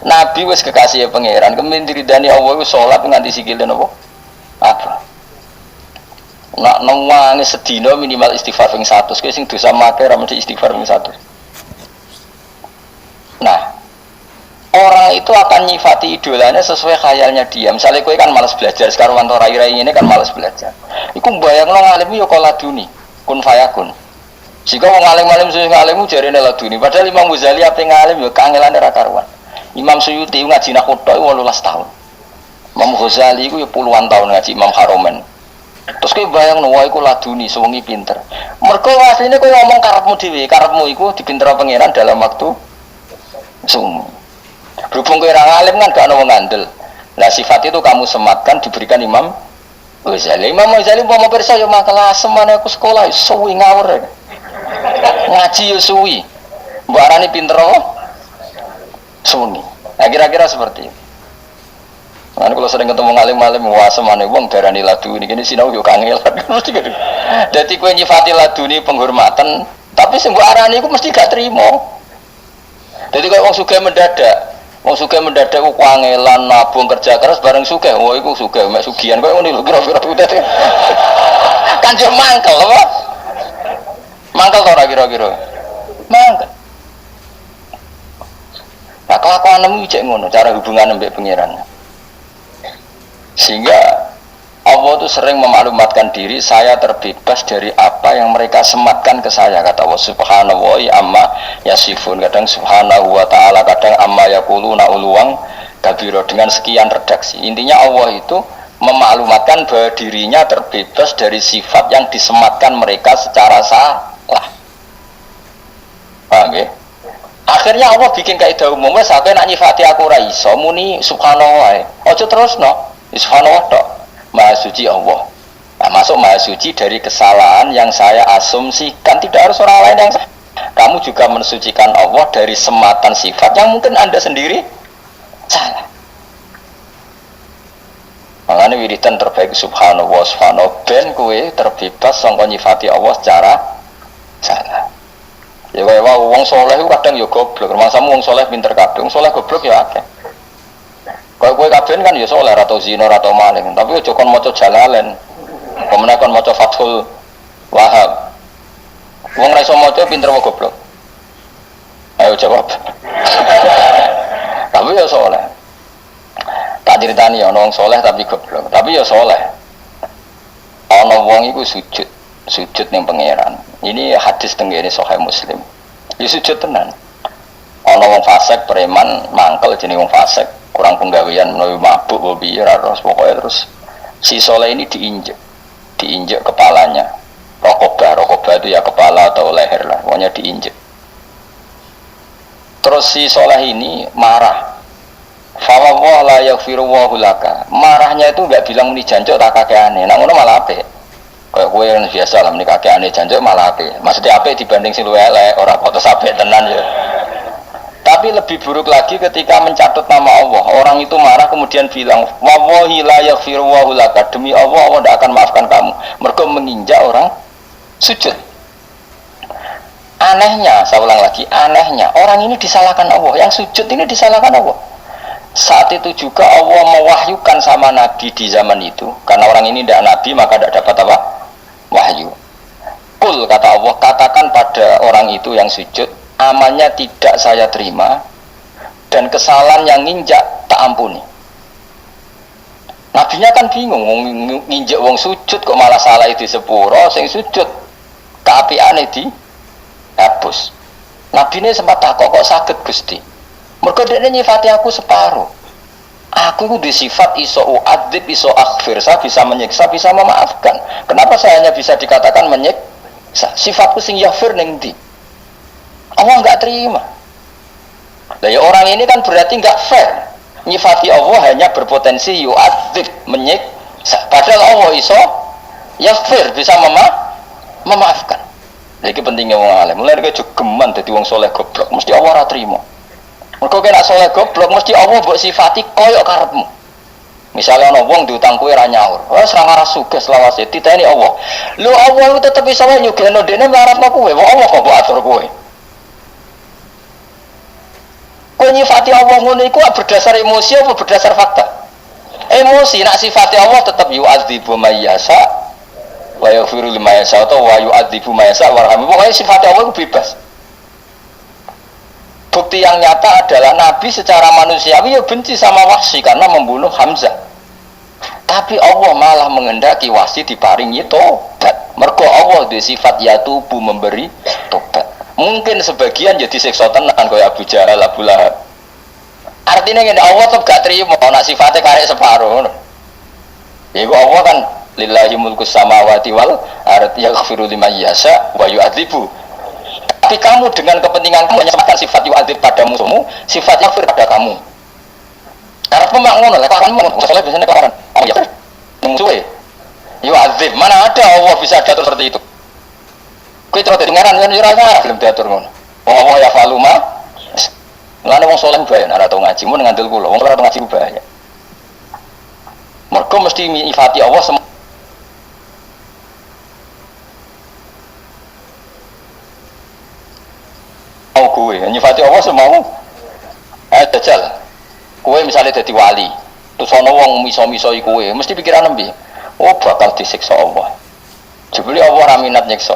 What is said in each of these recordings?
Nabi wis kekasih pangeran, kemudian diridani Allah wis salat nganti sikile napa? Apa? Nak nang sedina minimal istighfar ping 100, kowe sing dosa mate ra mesti istighfar ping 100. Nah, orang itu akan nyifati idolanya sesuai khayalnya dia. Misalnya kowe kan malas belajar, sekarang wanto rai-rai ini kan malas belajar. Iku mbayangno ngalim yo kok laduni, kun fayakun. Jika wong alim-alim sing ngalimmu jarene laduni, padahal Imam Ghazali ape ngalim yo kangelane ra karuan. Imam Suyuti ngaji nak kutho 18 tahun. Imam Ghazali iku yo puluhan tahun ngaji Imam Haromen. Terus kowe bayangno wae iku laduni, sewengi pinter. Mergo asline kowe ngomong karepmu dhewe, karepmu iku dipintero pangeran dalam waktu sung. Berhubung kowe ora alim kan gak ono wong ngandel. Lah sifat itu kamu sematkan diberikan Imam Ghazali. Imam Ghazali mau pirsa yo makalah semane aku sekolah suwi ngawur. Ngaji yo suwi. Mbok arani pinter suwi. Nah, kira-kira seperti itu. Kan kalau sering ketemu ngalim-ngalim wah semane wong darani laduni kene sinau yo kangel. Dadi kowe nyifati laduni penghormatan, tapi sing mbok arani iku mesti gak trimo. Dadi kowe wong sugih mendadak, wong sugih mendadak ku kangelan nabung kerja keras bareng sugih. Wah iku sugih mek sugihan kowe ngono lho kira-kira dadi. Kan yo mangkel apa? Mangkel to ora kira-kira? Mangkel. Nah kelakuanmu cek ngono, cara hubungan mbek pangeran. Sehingga Allah itu sering memaklumatkan diri, saya terbebas dari apa yang mereka sematkan ke saya, kata Allah subhanahu wa amma yasifun, kadang subhanahu wa ta'ala, kadang amma yakuluna uluwang kabiro, dengan sekian redaksi. Intinya Allah itu memaklumatkan bahwa dirinya terbebas dari sifat yang disematkan mereka secara salah. Paham ya? Akhirnya Allah bikin kaidah umum, sampai nak nyifati aku ra iso muni subhanahu wa, ojo terus no subhanallah tok, maha suci Allah. Nah, masuk maha suci dari kesalahan yang saya asumsikan, tidak harus orang lain yang kamu juga mensucikan Allah dari sematan sifat yang mungkin Anda sendiri salah. Makanya wiridan terbaik subhanallah subhanallah ben kowe terbebas sangka nyifati Allah secara salah. Ya kaya wong saleh kadang ya goblok, rumangsamu wong saleh pinter kabeh, wong saleh goblok ya akeh. Kalau kowe kabeh kan ya soleh atau zina atau maling, tapi aja kon maca Jalalain. Kemudian kon maca Fathul Wahab. Wong ra iso maca pinter wae goblok. Ayo jawab. Tapi ya soleh. Tak critani ya wong soleh tapi goblok, tapi ya soleh. Ana wong iku sujud ning pangeran. Ini hadis tenggene Sahih Muslim. Ya sujud tenan. Ana wong fasik preman mangkel jenenge wong fasik. Kurang penggawean menawi mabuk bobi terus pokoknya terus si soleh ini diinjek kepalanya. Rokobah itu ya kepala atau leher lah, pokoknya diinjek. Terus si soleh ini marah. Fawwah la yaghfiru wa laka. Marahnya itu enggak bilang muni jancuk tak kakeane. Nek ngono malah apik. Kayak kowe yang biasa lah muni kakeane jancuk malah apik. Maksudnya apik dibanding sing luwih elek, ora potos apik tenan ya. Tapi lebih buruk lagi ketika mencatat nama Allah. Orang itu marah kemudian bilang, wallahi la yaghfiru wa laka, demi Allah Allah tidak akan maafkan kamu. Mereka menginjak orang sujud. Anehnya, saya ulang lagi, anehnya orang ini disalahkan Allah, yang sujud ini disalahkan Allah. Saat itu juga Allah mewahyukan sama Nabi di zaman itu, karena orang ini tidak Nabi maka tidak dapat apa? Wahyu. Qul, kata Allah, katakan pada orang itu yang sujud, amalnya tidak saya terima dan kesalahan yang nginjak tak ampuni. Nabinya kan bingung, nginjak wong sujud kok malah salah itu sepuro, sing sujud keapiane di hapus. Nabinya sempat takok kok saged Gusti. Mergo dekne nyifati aku separuh. Aku itu disifat iso uadzib iso aghfir, saya bisa menyiksa, bisa memaafkan. Kenapa saya hanya bisa dikatakan menyiksa? Sifatku sing yaghfir ning ndi? Allah enggak terima. Lah ya orang ini kan berarti enggak fair. Nyifati Allah hanya berpotensi yu'adzib, menyiksa. Padahal Allah iso yaghfir, bisa memaafkan. Jadi pentingnya wong alim. Mulai dari jogeman dadi wong soleh goblok, mesti Allah ora trimo. Mergo kena soleh goblok, mesti Allah mbok sifati koyo karepmu. Misalnya ana wong diutang kowe ra nyaur. Wes ra ngaras sugih selawase diteni Allah. Lho Allah itu tetep iso nyugihno dekne mlaratno kowe. Wong Allah kok mbok atur kowe. Kowe nyifati Allah ngono iku berdasar emosi apa berdasar fakta? Emosi, nak sifati Allah tetap yu'adzibu may yasha wa yaghfiru liman yasha atau wa yu'adzibu may yasha warhamu. Pokoknya sifati Allah itu bebas. Bukti yang nyata adalah Nabi secara manusiawi ya benci sama Wahsy karena membunuh Hamzah. Tapi Allah malah menghendaki Wahsy diparingi tobat. Mergo Allah di sifat yatubu memberi tobat. Mungkin sebagian jadi siksa tenan kaya Abu Jahal, Abu Lahab. Artinya ngene Allah tetep gak trimo nek sifate karek separo ngono. Ya Allah kan lillahi mulkus samawati wal ardi yaghfiru liman yasha wa yu'adzibu. Tapi kamu dengan kepentingan kamu menyamakan sifat yu'adzib pada musuhmu, sifat yaghfir pada kamu. Karena pemak ngono lek kamu soalnya biasanya kelaran. Oh ya. Musuhe. Yu'adzib, mana ada Allah bisa diatur seperti itu. Kowe terus dengaran kan yo ora belum diatur ngono. Allah ya faluma. Lane wong saleh bahaya nek ora tau ngaji mun ngandel kula. Wong ora tau ngaji bahaya. Mergo mesti nyifati Allah mau kowe nyifati Allah semau. Dajal. Kowe misalnya dadi wali, terus ana wong miso-misoi kowe, mesti pikiran nembe. Oh bakal disiksa Allah. Jebule Allah ora minat nyiksa.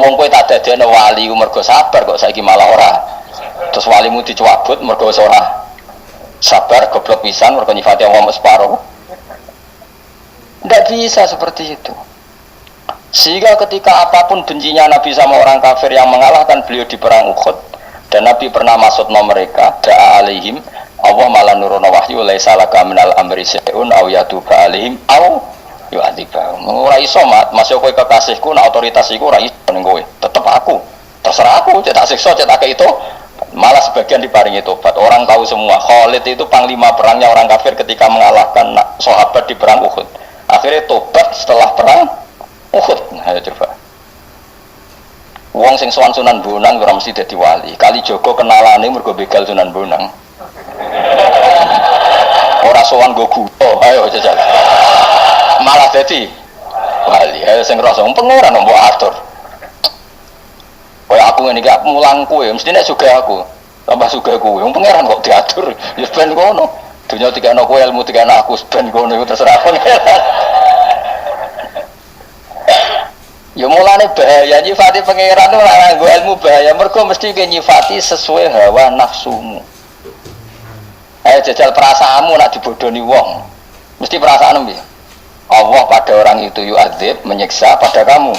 Wong kowe tak dadekno wali ku mergo sabar kok saiki malah ora. Terus walimu dicuabut mergo ora sabar goblok pisan mergo nyifati Allah separo. Ndak bisa seperti itu. Sehingga ketika apapun bencinya Nabi sama orang kafir yang mengalahkan beliau di perang Uhud dan Nabi pernah masukno mereka da'a alaihim Allah malah nurono wahyu laisa laka minal amri syai'un aw yatuba alaihim aw yu'adzibahum. Ora iso mat, masuk kowe kekasihku nek otoritas iku ora iso ning kowe. Tetep aku. Terserah aku cetak siksa cetak itu. Malah sebagian diparingi tobat. Orang tahu semua Khalid itu panglima perangnya orang kafir ketika mengalahkan sahabat di perang Uhud. Akhirnya tobat setelah perang Uhud. Nah, ayo coba. Wong sing sowan Sunan Bonang ora mesti dadi wali. Kali Joko kenalane mergo begal Sunan Bonang. Ora sowan go guru. Ayo jajal. Malah dadi wali. Ayo sing ngrasa pangeran mbok atur. Kaya aku ngene iki mulang kowe, mesti nek sugih aku. Tambah sugih kowe. Wong pangeran kok diatur. Ya ben ngono. Dunya dikene kowe, ilmu dikene aku, ben ngono iku terserah pangeran. Ya mulane bahaya nyifati pangeran ora nganggo ilmu bahaya mergo mesti ke nyifati sesuai hawa nafsumu. Jajal perasaanmu nak dibodohi wong. Mesti perasaan piye? Allah pada orang itu yu'adzib menyiksa pada kamu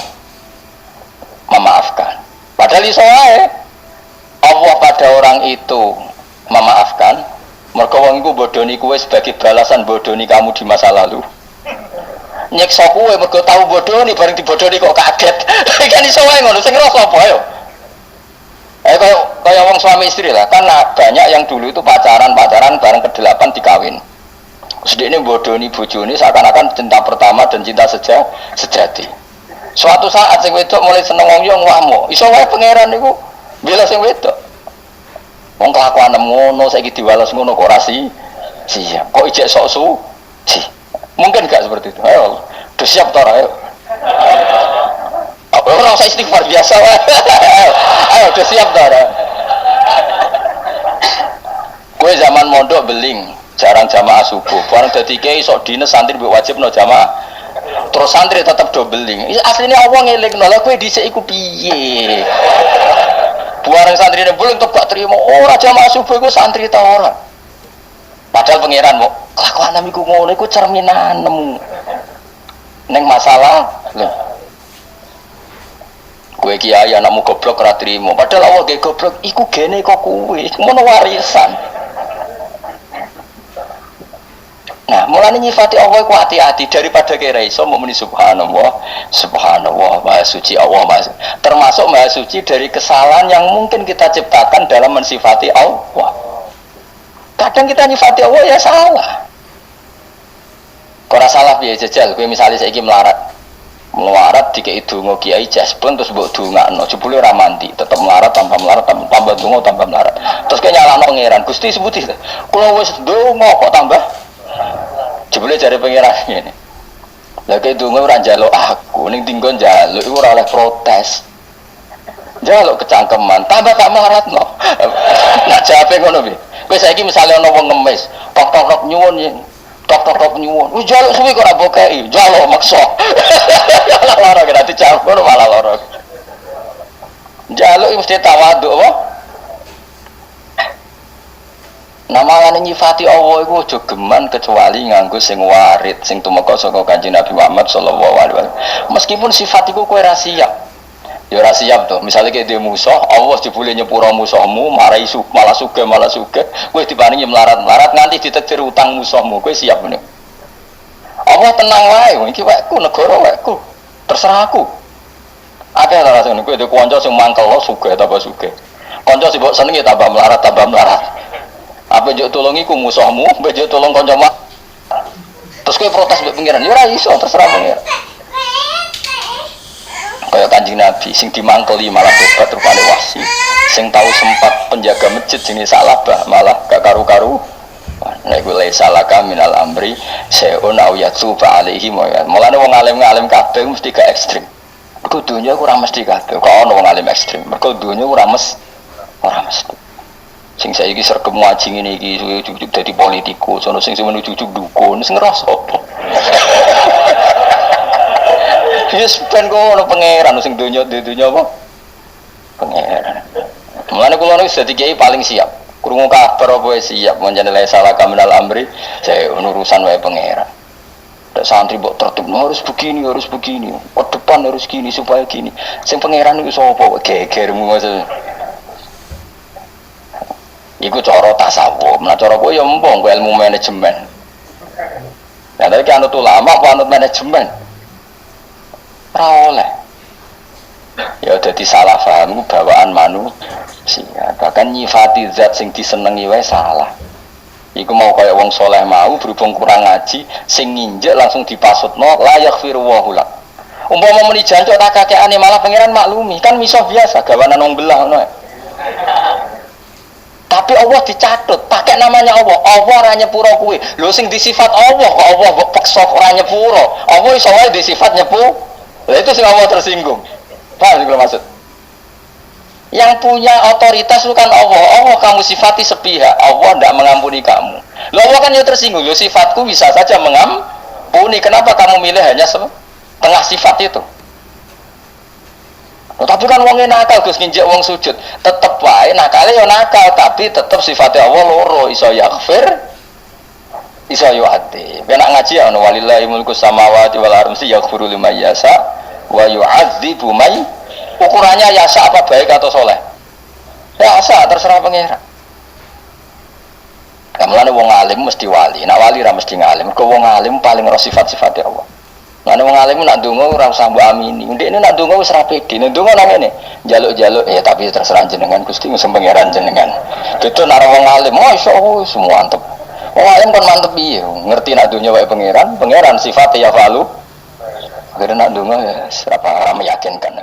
memaafkan. Padahal iso wae. Allah pada orang itu memaafkan mergo wong iku bodoni kowe sebagai balasan bodoni kamu di masa lalu. Nyeksa kowe mergo tau bodoni bareng dibodoni kok kaget. Kan iso wae ngono, sing ngrasa apa ayo. Kaya wong suami istri lah, kan banyak yang dulu itu pacaran bareng ke-8 dikawin. Sedekne bodoni bojone seakan-akan cinta pertama dan cinta sejati. Suatu saat sing wedok mulai seneng wong yo ngamuk. Iso wae pangeran niku bela sing wedok. Wong kelakuan ngono saiki diwales ngono kok ora siap. Kok ijek sok suci. Mungkin enggak seperti itu. Ayo, udah siap tora ayo. Orang usah istighfar biasa wae. Ayo, udah siap tora. Kowe zaman mondok beling, jarang jamaah subuh. Bareng dadi kiai sok dine santri wajib no jamaah. Terus santri tetap do beling. Asline Allah ngelingno lha kowe dhisik iku piye? Bareng santri beling tetep gak trimo. Ora jamaah subuh iku santri ta ora. Padahal pangeran mau kelakuan iku ngono iku cerminanmu. Ning masalah lho. Kowe kiai anakmu goblok ora trimo. Padahal Allah ge goblok iku gene kok kowe. Ngono warisan. Nah, mulane nyifati Allah iku hati-hati daripada kira iso muni subhanallah, subhanallah, maha suci Allah, termasuk maha suci dari kesalahan yang mungkin kita ciptakan dalam mensifati Allah. Kadang kita nyifati Allah ya salah. Kok ora salah piye jajal, kowe misale saiki melarat dikei donga kiai jasben terus mbok dongakno, jebule ora mandi, tetep melarat tambah donga tambah melarat. Terus kowe nyalahno pangeran, Gusti sebuti. Kula wis donga kok tambah jebule jare pangeran ngene. Lah kowe donga ora njaluk aku, ning dinggo njaluk iku ora oleh protes. Jaluk kecangkeman, tambah tak maratno. Nah jawabe ngono piye? Kowe saiki misale ana wong ngemis, tok nyuwun yen. Tok nyuwun. Wis jaluk suwi kok ora bokeki, jaluk maksa. Malah lara kena dicampur malah lara. Jaluk mesti tawadhu apa? Namane nyifati Allah iku aja geman kecuali nganggo sing warid, sing tumeka saka Kanjeng Nabi Muhammad sallallahu alaihi wasallam. Meskipun sifat iku kowe ra siap. Ya ora siap to. Misale kayak dia musuh, Allah jebule nyepuro musuhmu, marai malah sugih, kowe diparingi melarat-melarat nganti ditakdir utang musuhmu, kowe siap meneh. Allah tenang wae, iki wekku, negara wekku. Terserah aku. Akeh ta rasane kowe ndek kanca sing mangkel sugih tambah sugih. Kanca sing mbok senengi tambah melarat. Apa njuk tulung iku musuhmu, mbok njuk tulung kanca mak. Terus kowe protes mbek pengiran, ya ora iso, terserah pengiran. Kaya Kanjeng Nabi sing dimangkeli malah tobat rupane wasi, sing tahu sempat penjaga masjid jenis Salabah malah gak karu-karu. Nek iku salaka minal amri seun au yatuba alaihi ya. Mulane wong alim-alim kabeh mesti gak ekstrem. Mergo dunya kurang mesti kabeh. Kok ono wong alim ekstrem. Mergo dunya ora mesti. Sing saiki sergem ngaji ngene iki ujug-ujug dadi politikus, ono sing menuju ujug dukun, sing ngrasa apa. Yes, ben kono pangeran sing donya apa? Pangeran. Mulane kula niku dadi kiai paling siap. Krungu kabar apa siap menjane salah kaminal amri, saya urusan wae pangeran. Dak santri mbok tertib harus begini. Ke depan harus gini supaya gini. Sing pangeran niku sapa? Gegermu maksud. Iku cara tasawuf. Nah cara kowe ya empong ilmu manajemen. Nah tapi anut ulama apa anut manajemen? Oleh ya dadi salah paham bawaan manusia, bahkan nyifati zat sing disenengi wae salah. Iku mau kaya wong soleh mau berhubung kurang ngaji sing nginjek langsung dipasutno la yaghfiru wa hula. Umpama meni jancuk tak kakekane malah pangeran maklumi, kan miso biasa gawanan wong belah ngono. Tapi Allah dicatut, pakai namanya Allah. Allah ora nyepuro kuwi. Lho sing disifat Allah kok Allah mbok peksa ora nyepuro. Allah iso wae disifat nyepuro. Nah, itu sih Allah tersinggung. Paham juga maksud? Yang punya otoritas bukan Allah. Allah kamu sifati sepihak. Allah tidak mengampuni kamu. Loh Allah kan ya tersinggung. Loh sifatku bisa saja mengampuni. Kenapa kamu milih hanya setengah sifat itu? Loh, tapi kan wongnya nakal Gus nginjek wong sujud. Tetep wae nakalnya ya nakal. Tapi tetep sifatnya Allah loro. Iso yaghfir, iso yu'adzib. Nek ngaji ana walillahi mulku samawati wal ardi yaghfiru liman yasha wa yu'adzibu may. Ukurannya yasa apa baik atau soleh? Yasa terserah pangeran. Kamulane wong alim mesti wali. Nek wali ra mesti ngalim. Mergo wong alim paling ora sifat-sifate Allah. Nek wong alim nak ndonga ora usah mbok amini. Ndekne nak ndonga wis ra pede. Nek ndonga nang ngene, njaluk-njaluk ya tapi terserah jenengan Gusti wis pangeran jenengan. Betul nek wong alim, masyaallah semua mantep. Wong alim kan mantep piye? Ngerti nak dunya wae pangeran sifat ya falu. Akhirnya nak donga ya serapa meyakinkan.